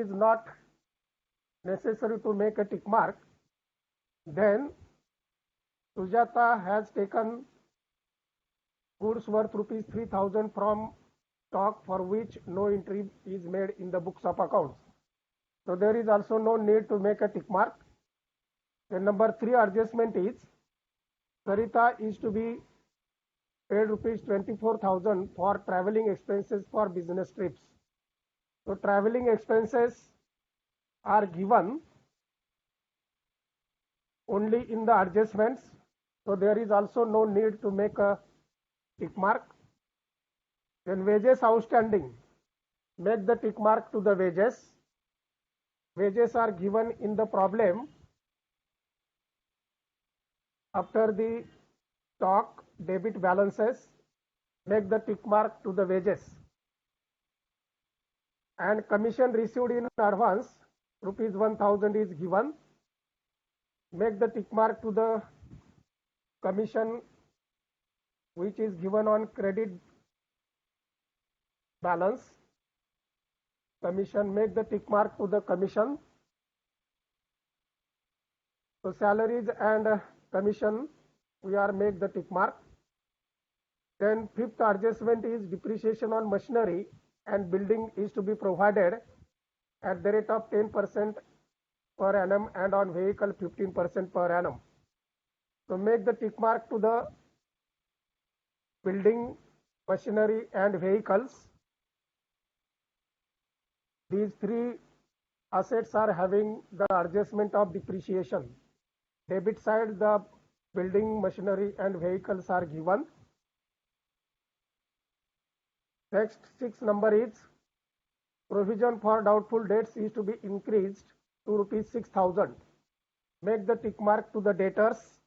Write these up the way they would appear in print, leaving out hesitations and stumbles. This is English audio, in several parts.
is not necessary to make a tick mark, then Sujata has taken goods worth rupees 3,000 from stock for which no entry is made in the books of accounts. So there is also no need to make a tick mark. Then number 3 adjustment is Sarita is to be paid rupees 24,000 for traveling expenses for business trips. So traveling expenses are given only in the adjustments. So there is also no need to make a tick mark. Then wages outstanding, make the tick mark to the wages. Wages are given in the problem after the stock debit balances, make the tick mark to the wages. And commission received in advance, rupees 1,000 is given, make the tick mark to the commission which is given on credit balance. Commission, make the tick mark to the commission. So salaries and commission, we are make the tick mark. Then 5th adjustment is depreciation on machinery and building is to be provided at the rate of 10% per annum and on vehicle 15% per annum. So make the tick mark to the building, machinery and vehicles. These 3 assets are having the adjustment of depreciation. Debit side, the building, machinery and vehicles are given. Next 6th number is provision for doubtful debts is to be increased to rupees 6,000. Make the tick mark to the debtors.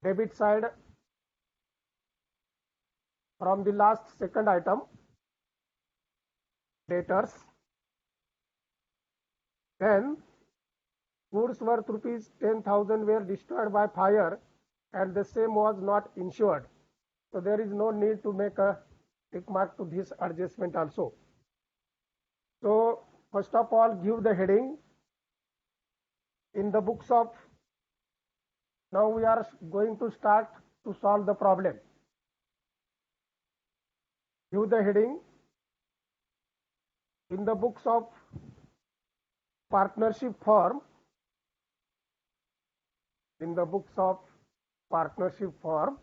Debit side from the last 2nd item, debtors. Then goods worth rupees 10,000 were destroyed by fire and the same was not insured. So there is no need to make a tick mark to this adjustment also. So first of all, give the heading in the books of. Now we are going to start to solve the problem. Give the heading in the books of partnership firm. In the books of partnership firm.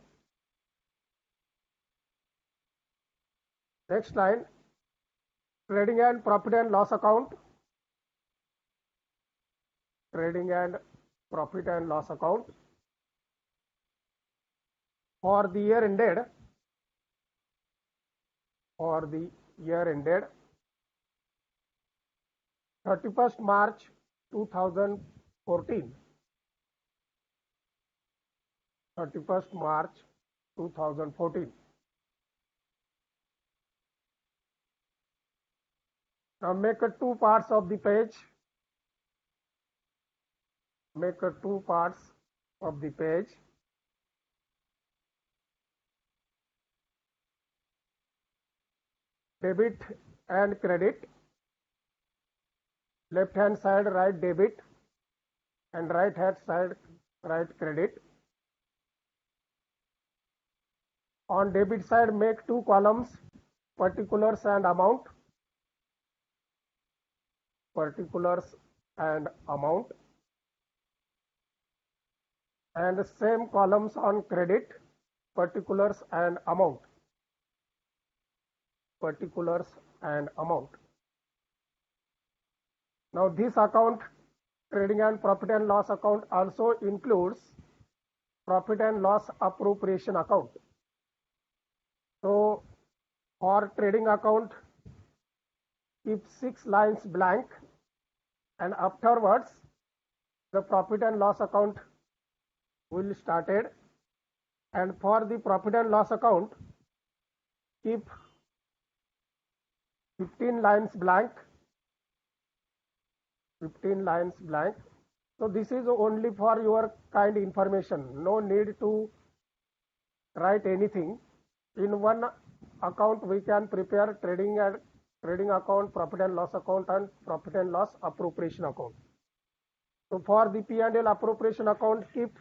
Next line, trading and profit and loss account. Trading and profit and loss account for the year ended. For the year ended 31st March 2014. 31st March 2014. Now make a 2 parts of the page. Make a 2 parts of the page. Debit and credit. Left hand side write debit and right hand side write credit. On debit side make 2 columns, particulars and amount. Particulars and amount. And the same columns on credit, particulars and amount. Particulars and amount. Now this account, trading and profit and loss account, also includes profit and loss appropriation account. So for trading account, keep 6 lines blank and afterwards the profit and loss account will started, and for the profit and loss account keep 15 lines blank. 15 lines blank. So this is only for your kind information. No need to write anything. In one account we can prepare trading and trading account, profit and loss account, and profit and loss appropriation account. So for the P&L appropriation account, keep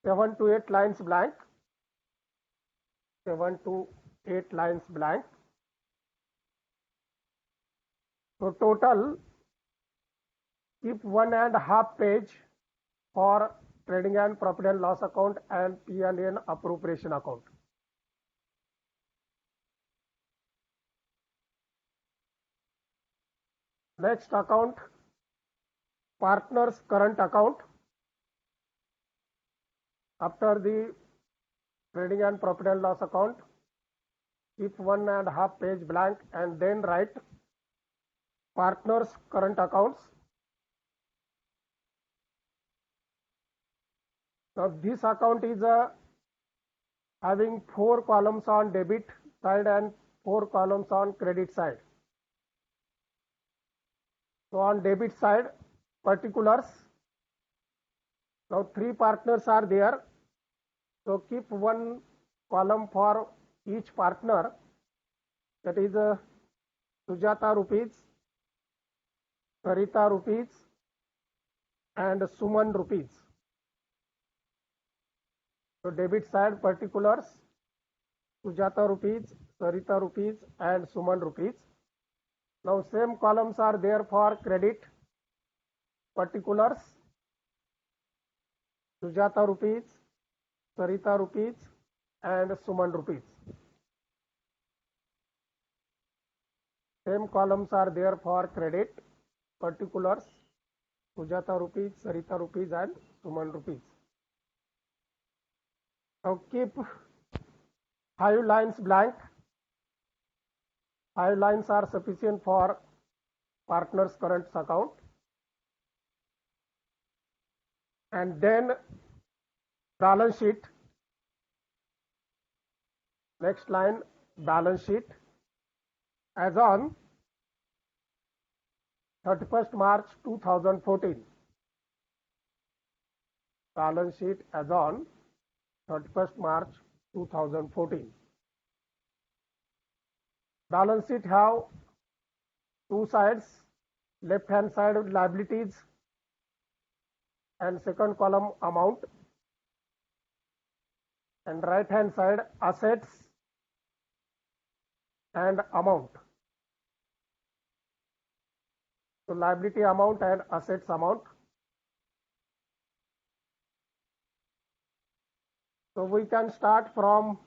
7 to 8 lines blank. 7 to 8 lines blank. So total, keep 1.5 page for trading and profit and loss account and P&L appropriation account. Next account, partners current account. After the trading and profit and loss account, keep 1.5 page blank and then write partners current accounts. Now this account is having 4 columns on debit side and 4 columns on credit side. So on debit side, particulars. Now 3 partners are there. So keep 1 column for each partner. That is Sujata rupees, Sarita rupees, and Suman rupees. So debit side particulars, Sujata rupees, Sarita rupees, and Suman rupees. Now same columns are there for credit, particulars, Sujata rupees, Sarita rupees, and Suman rupees. Same columns are there for credit, particulars, Sujata rupees, Sarita rupees, and Suman rupees. Now keep 5 lines blank. 5 lines are sufficient for partners current account. And then balance sheet. Next line, balance sheet. As on 31st March 2014. Balance sheet as on 31st March 2014. Balance sheet have 2 sides. Left hand side liabilities and second column amount, and right hand side assets and amount. So liability amount and assets amount. So we can start from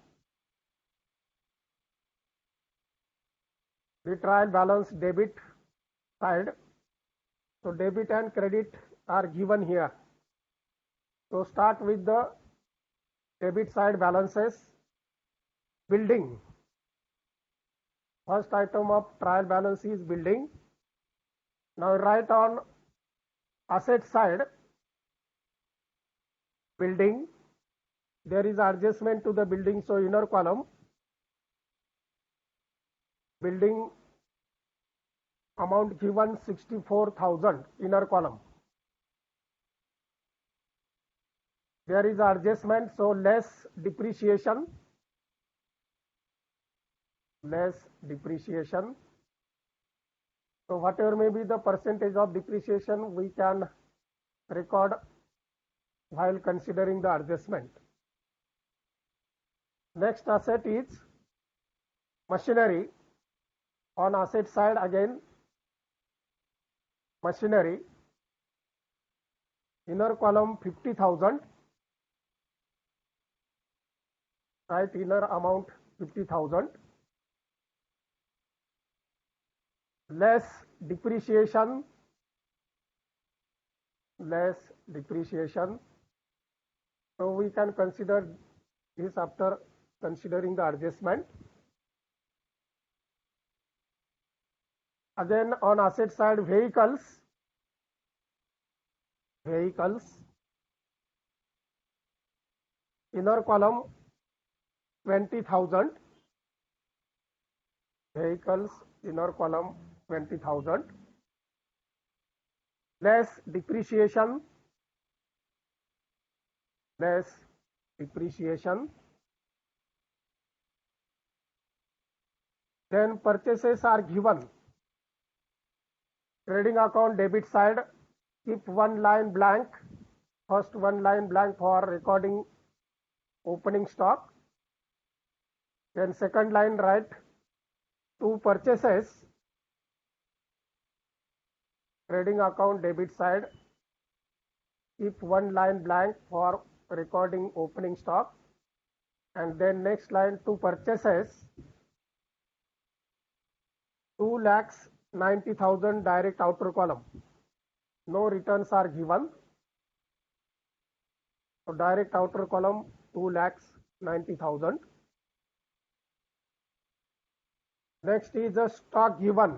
the trial balance debit side. So debit and credit are given here. So start with the debit side balances. Building. First item of trial balance is building. Now write on asset side, building. There is adjustment to the building, so inner column, building amount given 64,000, inner column. There is adjustment, so less depreciation, less depreciation. So whatever may be the percentage of depreciation, we can record while considering the adjustment. Next asset is machinery. On asset side again, machinery, inner column 50,000, right, inner amount 50,000, less depreciation, less depreciation. So we can consider this after considering the adjustment. Again on asset side, vehicles, vehicles, inner column 20,000, vehicles, inner column 20,000, less depreciation, less depreciation, Then purchases are given. Trading account debit side, keep one line blank. First one line blank for recording opening stock. Then second line write two purchases. Trading account debit side, keep one line blank for recording opening stock. And then next line two purchases, 2,90,000 direct outer column. No returns are given. So direct outer column 2,90,000. Next is a stock given.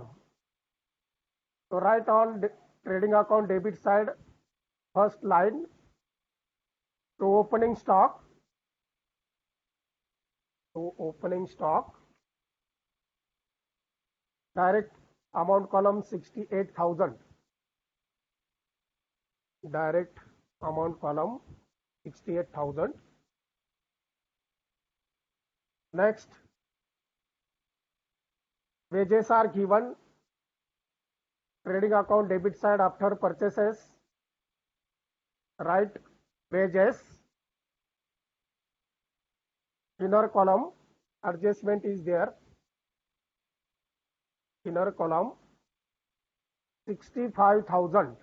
So write on trading account debit side, first line to opening stock. To opening stock. Direct amount column 68,000. Direct amount column 68,000. Next, wages are given. Trading account debit side after purchases, write wages. Inner column adjustment is there. Inner column 65,000.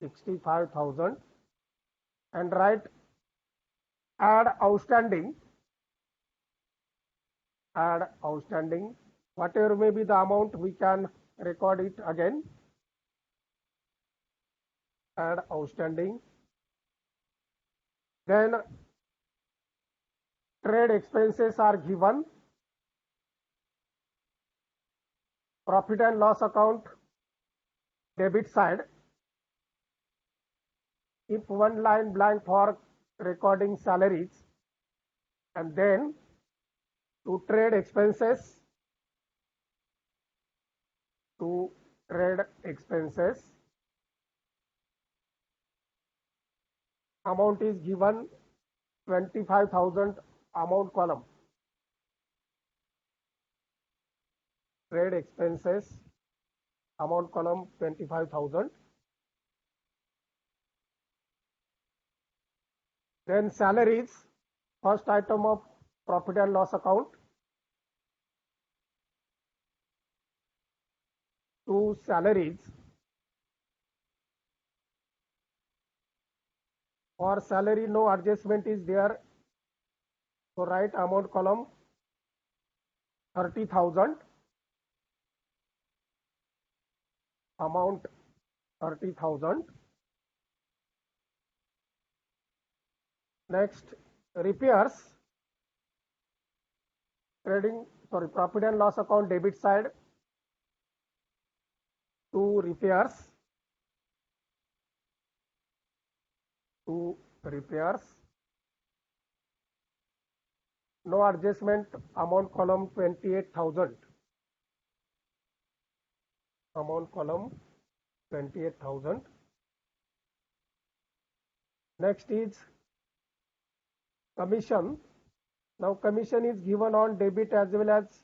65,000 and write add outstanding. Add outstanding. Whatever may be the amount, we can record it again. Add outstanding. Then trade expenses are given. Profit and loss account debit side, keep one line blank for recording salaries, and then to trade expenses, to trade expenses, amount is given 25,000 amount column. Trade expenses amount column 25,000. Then salaries, first item of profit and loss account, to salaries. For salary no adjustment is there, so write amount column 30,000. Amount 30,000. Next, repairs. Profit and loss account debit side, to repairs. To repairs. No adjustment, amount column 28,000. Amount column 28,000. Next is commission. Now commission is given on debit as well as